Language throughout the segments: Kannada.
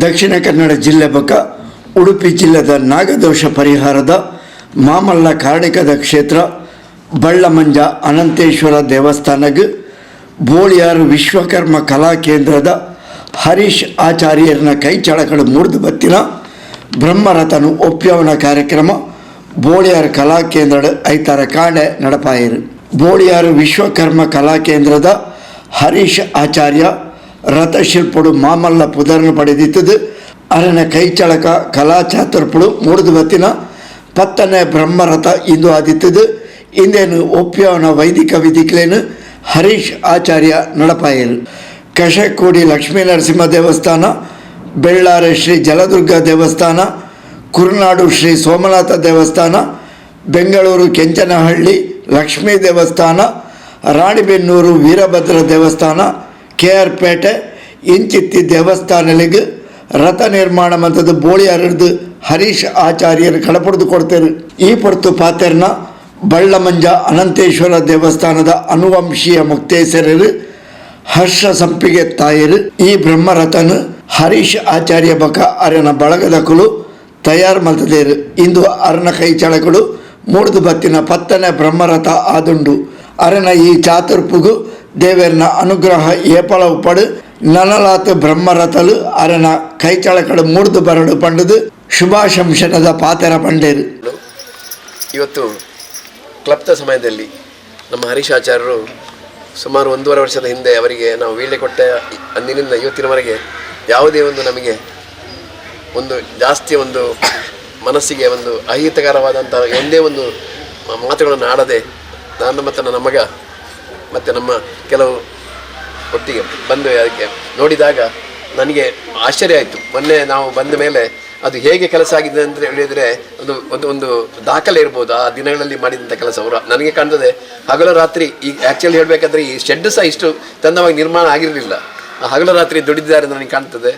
ದಕ್ಷಿಣ ಕನ್ನಡ ಜಿಲ್ಲೆ ಬಕ ಉಡುಪಿ ಜಿಲ್ಲೆದ ನಾಗದೋಷ ಪರಿಹಾರದ ಮಾಮಲ್ಲ ಕಾರ್ಣಿಕದ ಕ್ಷೇತ್ರ ಬಳ್ಳಮಂಜ ಅನಂತೇಶ್ವರ ದೇವಸ್ಥಾನಗ ಬೋಳಿಯಾರು ವಿಶ್ವಕರ್ಮ ಕಲಾ ಕೇಂದ್ರದ ಹರೀಶ್ ಆಚಾರ್ಯರನ ಕೈಚಳಕಡು ಮುರಿದು ಬತ್ತಿನ ಬ್ರಹ್ಮರಥನು ಒಪ್ಪಿಯವನ ಕಾರ್ಯಕ್ರಮ ಬೋಳಿಯಾರು ಕಲಾ ಕೇಂದ್ರ ಐತಾರ ಕಾಂಡೆ ನಡಪಾಯಿರು. ಬೋಳಿಯಾರು ವಿಶ್ವಕರ್ಮ ಕಲಾ ಕೇಂದ್ರದ ಹರೀಶ್ ಆಚಾರ್ಯ ರಥಶಿಲ್ಪಡು ಮಾಮಲ್ಲ ಪುದರ್ನ ಪಡೆದಿತ್ತದು ಅರನ ಕೈಚಳಕ ಕಲಾ ಚಾತುರ್ಪಡು ಮುರಿದು ಬತ್ತಿನ ಪತ್ತನೇ ಬ್ರಹ್ಮರಥ ಇಂದು ಆದಿತ್ತದು ಇಂದೇನು ಒಪ್ಪಿಯವನ ವೈದಿಕ ವಿಧಿಕ್ಲೇನು ಹರೀಶ್ ಆಚಾರ್ಯ ನಡಪಾಯರು. ಕಶಕೋಡಿ ಲಕ್ಷ್ಮೀ ನರಸಿಂಹ ದೇವಸ್ಥಾನ, ಬೆಳ್ಳಾರೆ ಶ್ರೀ ಜಲದುರ್ಗ ದೇವಸ್ಥಾನ, ಕುರುನಾಡು ಶ್ರೀ ಸೋಮನಾಥ ದೇವಸ್ಥಾನ, ಬೆಂಗಳೂರು ಕೆಂಚನಹಳ್ಳಿ ಲಕ್ಷ್ಮೀ ದೇವಸ್ಥಾನ, ರಾಣಿಬೆನ್ನೂರು ವೀರಭದ್ರ ದೇವಸ್ಥಾನ, KR ಪೇಟೆ ಇಂಚಿತ್ತಿ ದೇವಸ್ಥಾನಗಳಿಗೆ ರಥ ನಿರ್ಮಾಣ ಮಂತದ ಬೋಳಿಯಾರದು ಹರೀಶ್ ಆಚಾರ್ಯರು ಕಳಪಡ್ದು ಕೊಡ್ತಾರೆ. ಈ ಪೊರ್ತು ಪಾತೆರ್ನ ಬಳ್ಳಮಂಜ ಅನಂತೇಶ್ವರ ದೇವಸ್ಥಾನದ ಅನುವಂಶೀಯ ಮುಕ್ತೇಶ್ವರರು ಹರ್ಷ ಸಂಪಿಗೆ ತಾಯರು ಈ ಬ್ರಹ್ಮರಥನು ಹರೀಶ್ ಆಚಾರ್ಯ ಬಕ ಅರನ ಬಳಗದ ಕುಲು ತಯಾರು ಮಲ್ತದೇರು. ಇಂದು ಅರನ ಕೈಚಳಕಳು ಮೂಡ್ದು ಬತ್ತಿನ ಪತ್ತನೇ ಬ್ರಹ್ಮರಥ ಆದುಂಡು ಅರನ ಈ ಚಾತುರ್ಪುಗು ದೇವರನ ಅನುಗ್ರಹ ಏಪಳ ಉಪ್ಪಡು ನನಲಾತ ಬ್ರಹ್ಮರಥಲು ಅರನ ಕೈಚಳಕಳು ಮೂಡ್ದು ಬರಡು ಪಂಡದು ಶುಭಾಶಂಸನದ ಪಾತೆರ ಪಂಡೇರು. ಇವತ್ತು ಕ್ಲಬ್ದ ಸಮಯದಲ್ಲಿ ನಮ್ಮ ಹರೀಶ್ ಆಚಾರ್ಯರು ಸುಮಾರು 1.5 ವರ್ಷದ ಹಿಂದೆ ಅವರಿಗೆ ನಾವು ವೀಳ್ಯ ಕೊಟ್ಟ ಅಂದಿನಿಂದ ಇವತ್ತಿನವರೆಗೆ ಯಾವುದೇ ಒಂದು ನಮಗೆ ಒಂದು ಜಾಸ್ತಿ ಒಂದು ಮನಸ್ಸಿಗೆ ಒಂದು ಅಹಿತಕರವಾದಂಥ ಒಂದೇ ಒಂದು ಮಾತುಗಳನ್ನು ಆಡದೆ ನಾನು ಮತ್ತು ನನ್ನ ಮಗ ಮತ್ತು ನಮ್ಮ ಕೆಲವು ಒಟ್ಟಿಗೆ ಬಂದು ಅದಕ್ಕೆ ನೋಡಿದಾಗ ನನಗೆ ಆಶ್ಚರ್ಯ ಆಯಿತು. ಮೊನ್ನೆ ನಾವು ಬಂದ ಮೇಲೆ ಅದು ಹೇಗೆ ಕೆಲಸ ಆಗಿದೆ ಅಂತ ಹೇಳಿದರೆ ಒಂದು ದಾಖಲೆ ಇರ್ಬೋದು ಆ ದಿನಗಳಲ್ಲಿ ಮಾಡಿದಂಥ ಕೆಲಸ. ಅವರು ನನಗೆ ಕಾಣ್ತದೆ ಹಗಲು ರಾತ್ರಿ ಈ ಆ್ಯಕ್ಚುಲಿ ಹೇಳಬೇಕಾದ್ರೆ ಈ ಶೆಡ್ ಸಹ ಇಷ್ಟು ತಂದವಾಗಿ ನಿರ್ಮಾಣ ಆಗಿರಲಿಲ್ಲ. ಹಗಲು ರಾತ್ರಿ ದುಡಿದಿದ್ದಾರೆ ನನಗೆ ಕಾಣ್ತದೆ.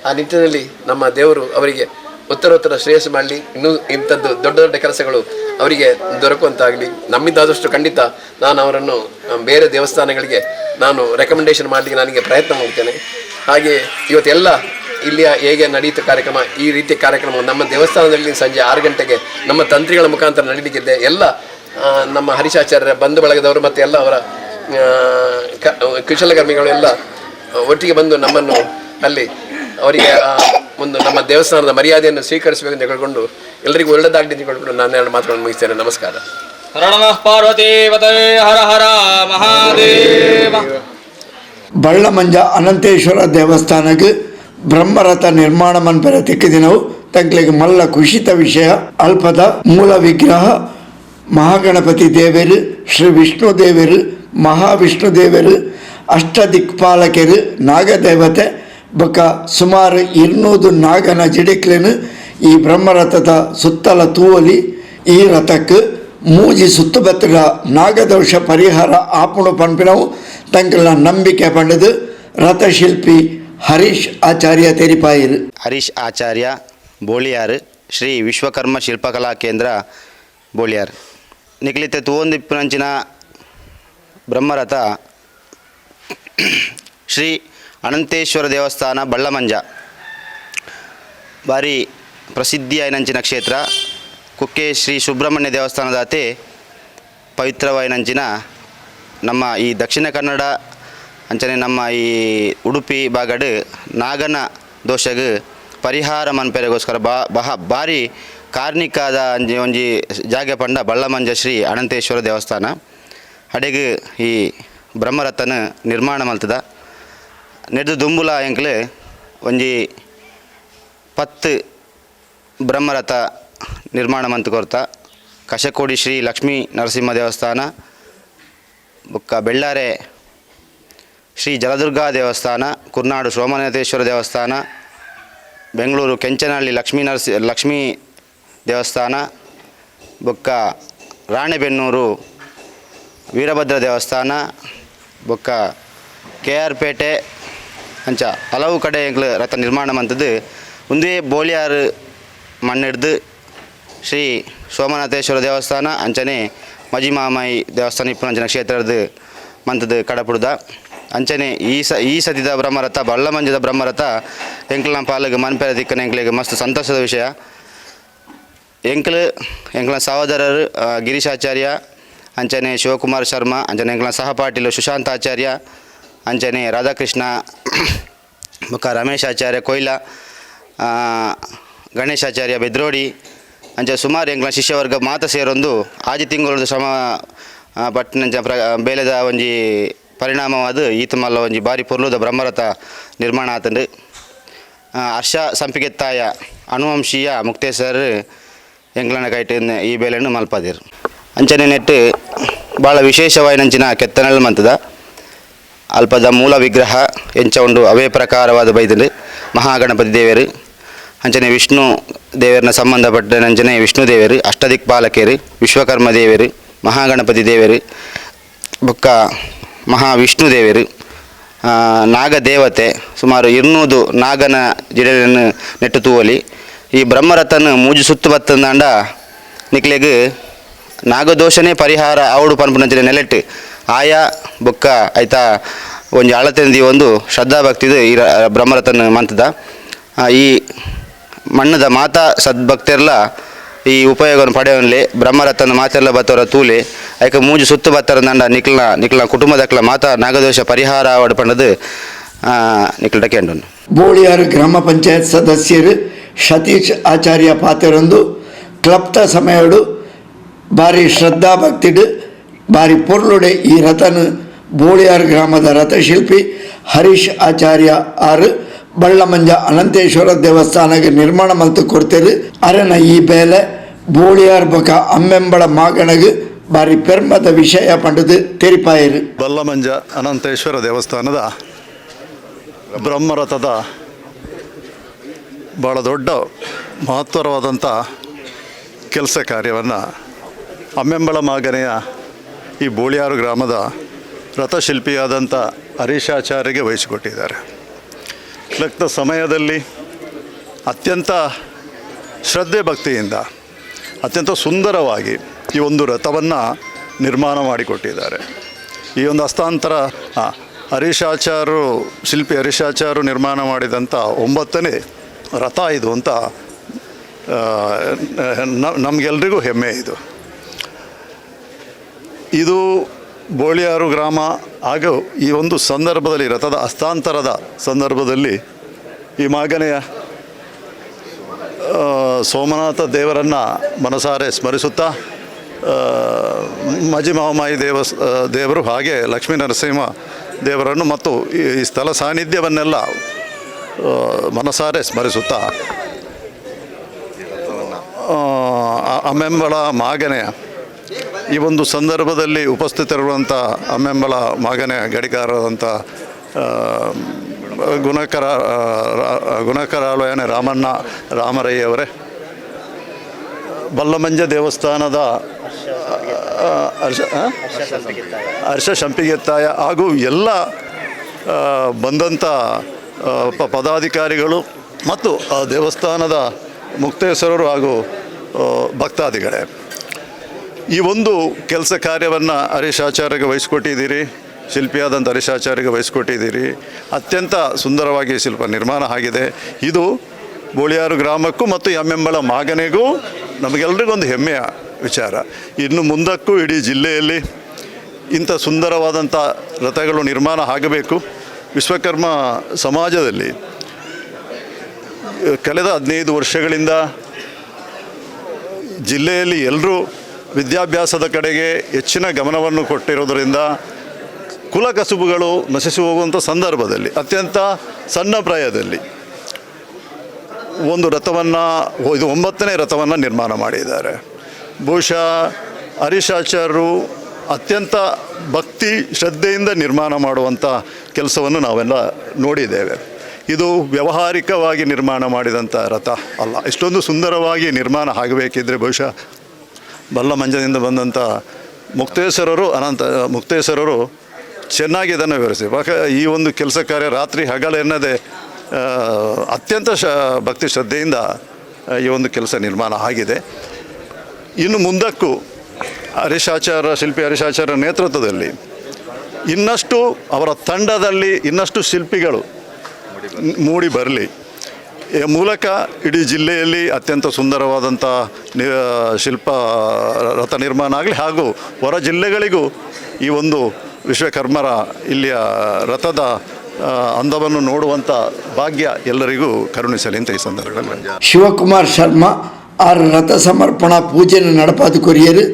ಆ ನಿಟ್ಟಿನಲ್ಲಿ ನಮ್ಮ ದೇವರು ಅವರಿಗೆ ಉತ್ತರೋತ್ತರ ಶ್ರೇಯಸ್ಸು ಮಾಡಲಿ. ಇನ್ನೂ ಇಂಥದ್ದು ದೊಡ್ಡ ದೊಡ್ಡ ಕೆಲಸಗಳು ಅವರಿಗೆ ದೊರಕುವಂತಾಗಲಿ. ನಮ್ಮಿಂದಾದಷ್ಟು ಖಂಡಿತ ನಾನು ಅವರನ್ನು ಬೇರೆ ದೇವಸ್ಥಾನಗಳಿಗೆ ನಾನು ರೆಕಮೆಂಡೇಶನ್ ಮಾಡಲಿಕ್ಕೆ ನನಗೆ ಪ್ರಯತ್ನ ಮಾಡ್ತೇನೆ. ಹಾಗೆ ಇವತ್ತೆಲ್ಲ ಇಲ್ಲಿಯ ಹೇಗೆ ನಡೆಯುತ್ತೆ ಕಾರ್ಯಕ್ರಮ, ಈ ರೀತಿಯ ಕಾರ್ಯಕ್ರಮ ನಮ್ಮ ದೇವಸ್ಥಾನದಲ್ಲಿ ಸಂಜೆ 6 ಗಂಟೆಗೆ ನಮ್ಮ ತಂತ್ರಿಗಳ ಮುಖಾಂತರ ನಡೀಲಿಕ್ಕಿದೆ. ಎಲ್ಲ ನಮ್ಮ ಹರೀಶಾಚಾರ್ಯರ ಬಂಧು ಬಳಗದವರು ಮತ್ತು ಎಲ್ಲ ಅವರ ಕುಶಲಕರ್ಮಿಗಳು ಎಲ್ಲ ಒಟ್ಟಿಗೆ ಬಂದು ನಮ್ಮನ್ನು ಅಲ್ಲಿ ಅವರಿಗೆ ಒಂದು ನಮ್ಮ ದೇವಸ್ಥಾನದ ಮರ್ಯಾದೆಯನ್ನು ಸ್ವೀಕರಿಸಬೇಕು ಅಂತ ಹೇಳಿಕೊಂಡು ಎಲ್ಲರಿಗೂ ಒಳ್ಳೆದಾಗಲಿ ಅಂತ ಹೇಳಿಕೊಂಡು ನಾನು 2 ಮಾತುಗಳನ್ನು ಮುಗಿಸ್ತೇನೆ. ನಮಸ್ಕಾರ. ಹರ ನಮಃ ಪಾರ್ವತೀಪತೇ ಹರ ಹರ ಮಹಾದೇವ. ಬಳ್ಳಮಂಜ ಅನಂತೇಶ್ವರ ದೇವಸ್ಥಾನಕ್ಕೆ ಬ್ರಹ್ಮರಥ ನಿರ್ಮಾಣ ಮನ್ಪೆರ ತಿಕ್ಕಿದಿನವು ತಂಕ್ಲೆಗೆ ಮಲ್ಲ ಖುಷಿತ ವಿಷಯ. ಅಲ್ಪದ ಮೂಲ ವಿಗ್ರಹ ಮಹಾಗಣಪತಿ ದೇವರು, ಶ್ರೀ ವಿಷ್ಣು ದೇವರು, ಮಹಾವಿಷ್ಣು ದೇವರು, ಅಷ್ಟದಿಕ್ಪಾಲಕರು, ನಾಗದೇವತೆ ಬಕ ಸುಮಾರು 200 ನಾಗನ ಜಿಡಿಕ್ಲೇನು ಈ ಬ್ರಹ್ಮರಥದ ಸುತ್ತಲ ತೂವಲಿ ಈ ರಥಕ್ಕೆ ಮೂಜಿ ಸುತ್ತು ಬತ್ತಗ ನಾಗದೋಷ ಪರಿಹಾರ ಆಪುಣು ಪನ್ಪಿನವು ತಂಕಲ್ನ ನಂಬಿಕೆ ಪಂಡದು ರಥಶಿಲ್ಪಿ ಹರೀಶ್ ಆಚಾರ್ಯ ತೆರಿಪಾಯಿರು. ಹರೀಶ್ ಆಚಾರ್ಯ ಬೋಳಿಯಾರು ಶ್ರೀ ವಿಶ್ವಕರ್ಮ ಶಿಲ್ಪಕಲಾ ಕೇಂದ್ರ ಬೋಳಿಯಾರು ನಿಖಲಿತ ತೂವೊಂದಿಪ್ಪುನಂಚಿನ ಬ್ರಹ್ಮರಥ ಶ್ರೀ ಅನಂತೇಶ್ವರ ದೇವಸ್ಥಾನ ಬಳ್ಳಮಂಜ ಭಾರಿ ಪ್ರಸಿದ್ಧಿಯಾಯಿನಂಚಿನ ಕ್ಷೇತ್ರ. ಕುಕ್ಕೆ ಶ್ರೀ ಸುಬ್ರಹ್ಮಣ್ಯ ದೇವಸ್ಥಾನದಾತೆ ಪವಿತ್ರವಾಯಿನಂಚಿನ ನಮ್ಮ ಈ ದಕ್ಷಿಣ ಕನ್ನಡ ಅಂಚನೆ ನಮ್ಮ ಈ ಉಡುಪಿ ಬಾಗಡು ನಾಗನ ದೋಷಗ ಪರಿಹಾರ ಮನ್ಪೆರೆಗೋಸ್ಕರ ಭಾರಿ ಕಾರ್ಣಿಕಾದ ಒಂಜಿ ಜಾಗೆ ಪಂಡ ಬಳ್ಳಮಂಜ ಶ್ರೀ ಅನಂತೇಶ್ವರ ದೇವಸ್ಥಾನ ಅಡೆಗೆ ಈ ಬ್ರಹ್ಮರಥನ ನಿರ್ಮಾಣ ಮಲ್ತದ ನೆಡ್ದು ದುಂಬುಲ ಎಂಕ್ಲೆ ಒಂಜಿ 10 ಬ್ರಹ್ಮರಥ ನಿರ್ಮಾಣ ಮಂತು ಕೊರ್ತ. ಕಶಕೋಡಿ ಶ್ರೀ ಲಕ್ಷ್ಮೀ ನರಸಿಂಹ ದೇವಸ್ಥಾನ, ಬೊಕ್ಕ ಬೆಳ್ಳಾರೆ ಶ್ರೀ ಜಲದುರ್ಗ ದೇವಸ್ಥಾನ, ಕುರುನಾಡು ಸೋಮನಾಥೇಶ್ವರ ದೇವಸ್ಥಾನ, ಬೆಂಗಳೂರು ಕೆಂಚನಹಳ್ಳಿ ಲಕ್ಷ್ಮೀ ದೇವಸ್ಥಾನ, ಬೊಕ್ಕ ರಾಣಿಬೆನ್ನೂರು ವೀರಭದ್ರ ದೇವಸ್ಥಾನ, ಬೊಕ್ಕ KR ಪೇಟೆ ಅಂಚ ಹಲವು ಕಡೆ ಎಂಕ್ಲು ರಥ ನಿರ್ಮಾಣ ಮಂತದ್ದು ಒಂದೇ ಬೋಳಿಯಾರು ಮಣ್ಣಿಡ್ದು ಶ್ರೀ ಸೋಮನಾಥೇಶ್ವರ ದೇವಸ್ಥಾನ ಅಂಚನೆ ಮಜಿಮಾಮಾಯಿ ದೇವಸ್ಥಾನ ಇಪ್ಪು ಅಂಚನ ಕ್ಷೇತ್ರದ ಮಂತದ್ದು ಕಡಪುಡ್ದ ಅಂಚನೆ ಈ ಸತಿದ ಬ್ರಹ್ಮರಥ ಬಳ್ಳಮಂಜದ ಬ್ರಹ್ಮರಥ ಎಂಕ್ಲನ ಪಾಲಿಗೆ ಮನ್ಪೆರ ದಿಕ್ಕನ ಎಂಕ್ಲಿಗೆ ಮಸ್ತ್ ಸಂತೋಷದ ವಿಷಯ. ಎಂಕ್ಲನ ಸಹೋದರರು ಗಿರೀಶಾಚಾರ್ಯ, ಅಂಚನೆ ಶಿವಕುಮಾರ್ ಶರ್ಮಾ, ಅಂಚನೆ ಎಂಕ್ಲನ ಸಹಪಾಠಿಲು ಸುಶಾಂತಾಚಾರ್ಯ, ಅಂಚನೆ ರಾಧಾಕೃಷ್ಣ ಬೊಕ್ಕ ರಮೇಶಾಚಾರ್ಯ ಕೊಯ್ಲ, ಗಣೇಶಾಚಾರ್ಯ ಬೆದ್ರೋಡಿ ಅಂಚ ಸುಮಾರು ಎಂಕ್ಲನ ಶಿಷ್ಯವರ್ಗ ಮಾತ ಸೇರೊಂದು ಆಜಿ ತಿಂಗಳದ ಶ್ರಮ ಪಟ್ಟಿನಂಚ ಬೇಲೆದ ಒಂಜಿ ಪರಿಣಾಮವಾದ ಈತ ಮಲ್ಲ ಒಂಜಿ ಬಾರಿ ಪೊರ್ಲುದ ಬ್ರಹ್ಮರಥ ನಿರ್ಮಾಣ ಆತಂಡು. ಹರ್ಷ ಸಂಪಿಗೆತ್ತಾಯ ಅನುವಂಶೀಯ ಮುಕ್ತೇಶ್ವರ ಎಂಕ್ಲನ ಕೈಟ್ ಈ ಬೇಲೆಯನ್ನು ಮಲ್ಪದಿರು. ಅಂಚನೆ ನೆಟ್ಟು ಭಾಳ ವಿಶೇಷವಾಯಿನಂಚಿನ ಕೆತ್ತನಲ್ ಮಂತದ ಅಲ್ಪದ ಮೂಲ ವಿಗ್ರಹ ಎಂಚ ಉಂಡು ಅವೇ ಪ್ರಕಾರವಾದ ಬೈದಲು ಮಹಾಗಣಪತಿ ದೇವರು, ಅಂಚನೆ ವಿಷ್ಣು ದೇವರನ್ನ ಸಂಬಂಧಪಟ್ಟಂಚನೆ ವಿಷ್ಣು ದೇವರು, ಅಷ್ಟದಿಕ್ಪಾಲಕರು, ವಿಶ್ವಕರ್ಮ ದೇವರು, ಮಹಾಗಣಪತಿ ದೇವರು ಬೊಕ್ಕ ಮಹಾವಿಷ್ಣು ದೇವರು, ನಾಗದೇವತೆ ಸುಮಾರು 200 ನಾಗನ ಜಿಡೆಯನ್ನು ನೆಟ್ಟು ತೂವಲಿ ಈ ಬ್ರಹ್ಮರಥನ ಮೂಜು ಸುತ್ತು ಬತ್ತಂದಾಂಡ ನಿಕ್ಲೆಗ್ ನಾಗದೋಷನೇ ಪರಿಹಾರ ಅವಡು ಪನ್ಪುನಂಚಿನ ನೆಲೆಟ್ಟು ಆಯಾ ಬೊಕ್ಕ ಐತಾ ಒಂಜಿ ಅಳತೆಂದಿ ಒಂದು ಶ್ರದ್ಧಾಭಕ್ತಿದು ಈ ಬ್ರಹ್ಮರಥನ ಮಂತದ. ಈ ಮಣ್ಣದ ಮಾತಾ ಸದ್ಭಕ್ತಿರ್ಲ ಈ ಉಪಯೋಗವನ್ನು ಪಡೆಯವನ್ಲೆ ಬ್ರಹ್ಮರಥನ ಮಾತೆಲ್ಲ ಬತ್ತವರ ತೂಲೆ ಐಕ ಮೂಜು ಸುತ್ತು ಬತ್ತರಂದಂಡ ನಿಕ್ಲ ಕುಟುಂಬದಕ್ಲ ಮಾತಾ ನಾಗದೋಷ ಪರಿಹಾರ ಅವಡು ಪಂಡದು ನಿಕ್ಲ ಕೆಂಡು. ಬೋಳಿಯಾರು ಗ್ರಾಮ ಪಂಚಾಯತ್ ಸದಸ್ಯರು ಸತೀಶ್ ಆಚಾರ್ಯ ಪಾತೆರೊಂದು ಕ್ಲಪ್ತ ಸಮಯಡು ಭಾರಿ ಶ್ರದ್ಧಾ ಭಕ್ತಿಡು ಭಾರಿ ಪೊರ್ಲುಡೆ ಈ ರಥನು ಬೋಳಿಯಾರು ಗ್ರಾಮದ ರಥಶಿಲ್ಪಿ ಹರೀಶ್ ಆಚಾರ್ಯ ಆರು ಬಳ್ಳಮಂಜ ಅನಂತೇಶ್ವರ ದೇವಸ್ಥಾನಕ್ಕೆ ನಿರ್ಮಾಣ ಮಲ್ತು ಕೊಡ್ತೇರು. ಅರನ ಈ ಬೇಲೆ ಬೋಳಿಯಾರ್ ಬೊಕ ಅಮ್ಮೆಂಬಳ ಮಾಗಣಗೆ ಭಾರಿ ಪೆರ್ಮದ ವಿಷಯ ಪಂಡದು ತೆರಿಪಾಯರು. ಬಳ್ಳಮಂಜ ಅನಂತೇಶ್ವರ ದೇವಸ್ಥಾನದ ಬ್ರಹ್ಮರಥದ ಭಾಳ ದೊಡ್ಡ ಮಹತ್ವರವಾದಂಥ ಕೆಲಸ ಕಾರ್ಯವನ್ನು ಅಮ್ಮೆಂಬಳ ಮಾಗನೆಯ ಈ ಬೋಳಿಯಾರು ಗ್ರಾಮದ ರಥಶಿಲ್ಪಿಯಾದಂಥ ಹರೀಶಾಚಾರ್ಯಗೆ ವಹಿಸಿಕೊಟ್ಟಿದ್ದಾರೆ. ಕ್ಲಕ್ತ ಸಮಯದಲ್ಲಿ ಅತ್ಯಂತ ಶ್ರದ್ಧೆ ಭಕ್ತಿಯಿಂದ ಅತ್ಯಂತ ಸುಂದರವಾಗಿ ಈ ಒಂದು ರಥವನ್ನು ನಿರ್ಮಾಣ ಮಾಡಿಕೊಟ್ಟಿದ್ದಾರೆ. ಈ ಒಂದು ಹಸ್ತಾಂತರ ಹರೀಶಾಚಾರ್ಯರು ಶಿಲ್ಪಿ ಹರೀಶಾಚಾರ್ಯರು ನಿರ್ಮಾಣ ಮಾಡಿದಂಥ 9ನೇ ರಥ ಇದು ಅಂತ ನಮಗೆಲ್ರಿಗೂ ಹೆಮ್ಮೆ. ಇದು ಬೋಳಿಯಾರು ಗ್ರಾಮ ಹಾಗೂ ಈ ಒಂದು ಸಂದರ್ಭದಲ್ಲಿ ರಥದ ಹಸ್ತಾಂತರದ ಸಂದರ್ಭದಲ್ಲಿ ಈ ಮಾಗನೆಯ ಸೋಮನಾಥ ದೇವರನ್ನು ಮನಸಾರೆ ಸ್ಮರಿಸುತ್ತಾ ಮಜಿಮಹಮಾಯಿ ದೇವರು ಹಾಗೆ ಲಕ್ಷ್ಮೀ ನರಸಿಂಹ ದೇವರನ್ನು ಮತ್ತು ಈ ಸ್ಥಳ ಸಾನ್ನಿಧ್ಯವನ್ನೆಲ್ಲ ಮನಸಾರೆ ಸ್ಮರಿಸುತ್ತಾ ಅಮ್ಮೆಂಬಳ ಮಾಗನೆಯ ಈ ಒಂದು ಸಂದರ್ಭದಲ್ಲಿ ಉಪಸ್ಥಿತರಿರುವಂಥ ಅಮ್ಮೆಂಬಳ ಮಾಗನೆಯ ಗಡಿಕಾರರಾದಂಥ ಗುಣಕರಾಲಯನ ರಾಮರಯ್ಯವರೇ, ಬಳ್ಳಮಂಜ ದೇವಸ್ಥಾನದ ಹರ್ಷ ಸಂಪಿಗೆತ್ತಾಯ ಹಾಗೂ ಎಲ್ಲ ಬಂದಂಥ ಪದಾಧಿಕಾರಿಗಳು ಮತ್ತು ಆ ದೇವಸ್ಥಾನದ ಮುಕ್ತೇಶ್ವರರು ಹಾಗೂ ಭಕ್ತಾದಿಗಳೇ, ಈ ಒಂದು ಕೆಲಸ ಕಾರ್ಯವನ್ನು ಹರೀಶಾಚಾರ್ಯಗೆ ವಹಿಸಿಕೊಟ್ಟಿದ್ದೀರಿ. ಶಿಲ್ಪಿಯಾದಂಥ ಹರೀಶಾಚಾರ್ಯಗೆ ವಹಿಸಿಕೊಟ್ಟಿದ್ದೀರಿ. ಅತ್ಯಂತ ಸುಂದರವಾಗಿ ಶಿಲ್ಪ ನಿರ್ಮಾಣ ಆಗಿದೆ. ಇದು ಬೋಳಿಯಾರು ಗ್ರಾಮಕ್ಕೂ ಮತ್ತು ಅಮ್ಮೆಂಬಳ ಮಾಗನೆಗೂ ನಮಗೆಲ್ಲರಿಗೊಂದು ಹೆಮ್ಮೆಯ ವಿಚಾರ. ಇನ್ನು ಮುಂದಕ್ಕೂ ಇಡೀ ಜಿಲ್ಲೆಯಲ್ಲಿ ಇಂಥ ಸುಂದರವಾದಂಥ ರಥಗಳು ನಿರ್ಮಾಣ ಆಗಬೇಕು. ವಿಶ್ವಕರ್ಮ ಸಮಾಜದಲ್ಲಿ ಕಳೆದ 15 ವರ್ಷಗಳಿಂದ ಜಿಲ್ಲೆಯಲ್ಲಿ ಎಲ್ಲರೂ ವಿದ್ಯಾಭ್ಯಾಸದ ಕಡೆಗೆ ಹೆಚ್ಚಿನ ಗಮನವನ್ನು ಕೊಟ್ಟಿರೋದರಿಂದ ಕುಲ ಕಸುಬುಗಳು ನಶಿಸಿ ಹೋಗುವಂಥ ಸಂದರ್ಭದಲ್ಲಿ ಅತ್ಯಂತ ಸಣ್ಣ ಪ್ರಾಯದಲ್ಲಿ ಒಂದು ರಥವನ್ನು, ಇದು 9ನೇ ರಥವನ್ನು ನಿರ್ಮಾಣ ಮಾಡಿದ್ದಾರೆ. ಬಹುಶಃ ಹರೀಶಾಚಾರ್ಯರು ಅತ್ಯಂತ ಭಕ್ತಿ ಶ್ರದ್ಧೆಯಿಂದ ನಿರ್ಮಾಣ ಮಾಡುವಂಥ ಕೆಲಸವನ್ನು ನಾವೆಲ್ಲ ನೋಡಿದ್ದೇವೆ. ಇದು ವ್ಯಾವಹಾರಿಕವಾಗಿ ನಿರ್ಮಾಣ ಮಾಡಿದಂಥ ರಥ ಅಲ್ಲ. ಇಷ್ಟೊಂದು ಸುಂದರವಾಗಿ ನಿರ್ಮಾಣ ಆಗಬೇಕಿದ್ರೆ ಬಹುಶಃ ಬಳ್ಳಮಂಜದಿಂದ ಬಂದಂಥ ಮುಕ್ತೇಶ್ವರರು ಚೆನ್ನಾಗಿ ಇದನ್ನು ವಿವರಿಸಿ. ಈ ಒಂದು ಕೆಲಸ ಕಾರ್ಯ ರಾತ್ರಿ ಹಗಲೆನ್ನದೆ ಅತ್ಯಂತ ಭಕ್ತಿ ಶ್ರದ್ಧೆಯಿಂದ ಈ ಒಂದು ಕೆಲಸ ನಿರ್ಮಾಣ ಆಗಿದೆ. ಇನ್ನು ಮುಂದಕ್ಕೂ ಶಿಲ್ಪಿ ಹರೀಶಾಚಾರ್ಯ ನೇತೃತ್ವದಲ್ಲಿ ಇನ್ನಷ್ಟು ಅವರ ತಂಡದಲ್ಲಿ ಇನ್ನಷ್ಟು ಶಿಲ್ಪಿಗಳು ಮೂಡಿ ಬರಲಿ ಮೂಲಕ ಇಡೀ ಜಿಲ್ಲೆಯಲ್ಲಿ ಅತ್ಯಂತ ಸುಂದರವಾದಂಥ ಶಿಲ್ಪ ರಥ ನಿರ್ಮಾಣ ಆಗಲಿ, ಹಾಗೂ ಹೊರ ಜಿಲ್ಲೆಗಳಿಗೂ ಈ ಒಂದು ವಿಶ್ವಕರ್ಮರ ಇಲ್ಲಿಯ ರಥದ ಅಂದವನ್ನು ನೋಡುವಂಥ ಭಾಗ್ಯ ಎಲ್ಲರಿಗೂ ಕರುಣಿಸಲಿ ಅಂತ ಈ ಸಂದರ್ಭದಲ್ಲಿ ಶಿವಕುಮಾರ್ ಶರ್ಮಾ ಆರ್ ರಥ ಸಮರ್ಪಣಾ ಪೂಜೆಯನ್ನು ನಡಪಾದು ಕೊರಿಯರು.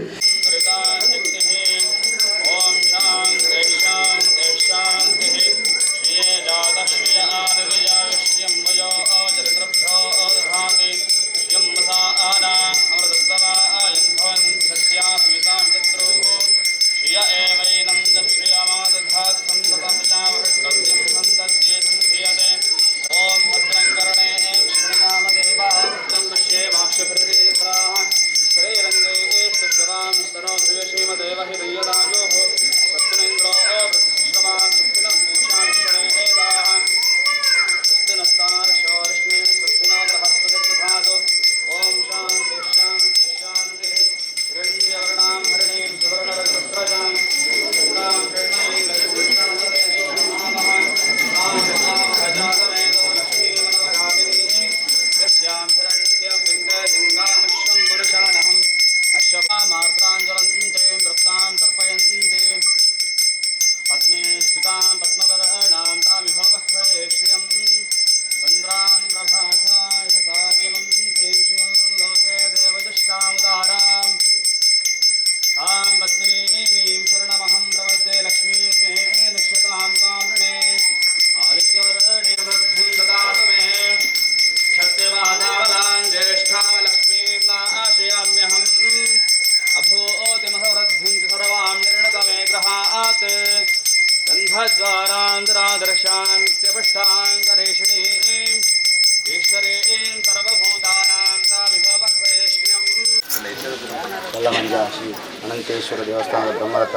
ಕಲ್ಲಮಂಜ ಶ್ರೀ ಅನಂತೇಶ್ವರ ದೇವಸ್ಥಾನದ ಬ್ರಹ್ಮರಥ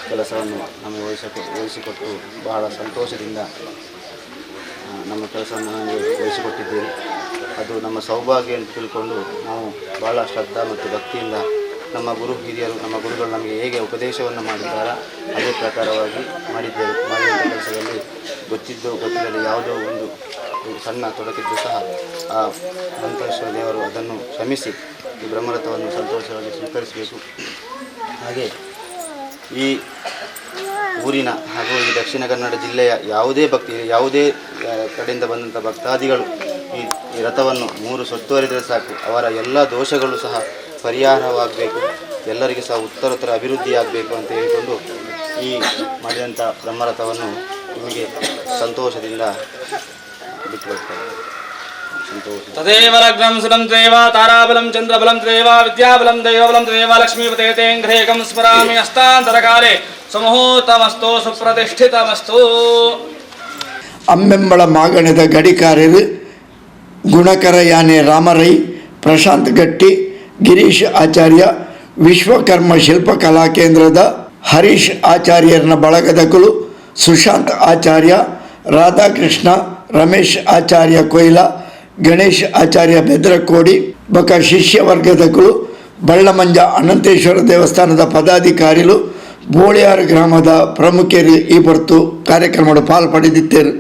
ಕೆಲಸವನ್ನು ನಮಗೆ ವಹಿಸಿಕೊಟ್ಟು ಬಹಳ ಸಂತೋಷದಿಂದ ನಮ್ಮ ಕೆಲಸವನ್ನು ನಮಗೆ ವಹಿಸಿಕೊಟ್ಟಿದ್ದೇವೆ. ಅದು ನಮ್ಮ ಸೌಭಾಗ್ಯ ಅಂತ ತಿಳ್ಕೊಂಡು ನಾವು ಬಹಳ ಶ್ರದ್ಧಾ ಮತ್ತು ಭಕ್ತಿಯಿಂದ ನಮ್ಮ ಹಿರಿಯರು ನಮ್ಮ ಗುರುಗಳು ನಮಗೆ ಹೇಗೆ ಉಪದೇಶವನ್ನು ಮಾಡಿದ್ದಾರೋ ಅದೇ ಪ್ರಕಾರವಾಗಿ ಮಾಡಿದ್ದೇವೆ. ಮಾಡಿದಂಥ ಕೆಲಸದಲ್ಲಿ ಗೊತ್ತಿಲ್ಲದೆ ಯಾವುದೋ ಒಂದು ಸಣ್ಣ ತೊಡಕಿದ್ದು ಸಹ ಆ ಅನಂತೇಶ್ವರ ದೇವರು ಅದನ್ನು ಕ್ಷಮಿಸಿ ಈ ಬ್ರಹ್ಮರಥವನ್ನು ಸಂತೋಷವಾಗಿ ಸ್ವೀಕರಿಸಬೇಕು. ಹಾಗೆ ಈ ಊರಿನ ಹಾಗೂ ಈ ದಕ್ಷಿಣ ಕನ್ನಡ ಜಿಲ್ಲೆಯ ಯಾವುದೇ ಕಡೆಯಿಂದ ಬಂದಂಥ ಭಕ್ತಾದಿಗಳು ಈ ರಥವನ್ನು 3 ಸುತ್ತುವರಿದರೆ ಸಾಕು, ಅವರ ಎಲ್ಲ ದೋಷಗಳು ಸಹ ಪರಿಹಾರವಾಗಬೇಕು, ಎಲ್ಲರಿಗೂ ಸಹ ಉತ್ತರೋತ್ತರ ಅಭಿವೃದ್ಧಿಯಾಗಬೇಕು ಅಂತ ಹೇಳಿಕೊಂಡು ಈ ಮಾಡಿದಂಥ ಬ್ರಹ್ಮರಥವನ್ನು ನಿಮಗೆ ಸಂತೋಷದಿಂದ ಬಿಟ್ಟುಕೊಡ್ತಾರೆ. ತದೇವ ಲಗ್ನಂ ಸುರಂ ತ್ವೇವ ತಾರಾಬಲಂ ಚಂದ್ರಬಲಂ ತ್ವೇವ ವಿದ್ಯಾಬಲಂ ದೈವಬಲಂ ತ್ವೇವ ಲಕ್ಷ್ಮೀಪತೆ ತೇಂಘ್ರೇಕಂ ಸ್ಮರಾಮಿ ಹಸ್ತಾಂತರಕಾಲೆ ಸಮೂಹತಮಸ್ತು ಸುಪ್ರತಿಷ್ಠಿತಮಸ್ತು. ಅಮ್ಮೆಂಬಳ ಮಾಗಣದ ಗಡಿಕಾರ್ಯರು ಗುಣಕರ ಯಾನೆ ರಾಮರೈ, ಪ್ರಶಾಂತ್ ಗಟ್ಟಿ, ಗಿರೀಶ್ ಆಚಾರ್ಯ, ವಿಶ್ವಕರ್ಮ ಶಿಲ್ಪಕಲಾ ಕೇಂದ್ರದ ಹರೀಶ್ ಆಚಾರ್ಯರನ ಬಳಗದಕುಲು ಸುಶಾಂತ್ ಆಚಾರ್ಯ, ರಾಧಾಕೃಷ್ಣ, ರಮೇಶ್ ಆಚಾರ್ಯ ಕೊಯ್ಲ, ಗಣೇಶ್ ಆಚಾರ್ಯ ಬೆದ್ರಕೋಡಿ ಬಕ ಶಿಷ್ಯ ವರ್ಗದಕುಲು ಬಳ್ಳಮಂಜ ಅನಂತೇಶ್ವರ ದೇವಸ್ಥಾನದ ಪದಾಧಿಕಾರಿಗಳು ಬೋಳಿಯಾರು ಗ್ರಾಮದ ಪ್ರಮುಖರು ಈ ಹೊರತು ಕಾರ್ಯಕ್ರಮದ ಪಾಲ್ಪಡೆದಿದ್ದರು.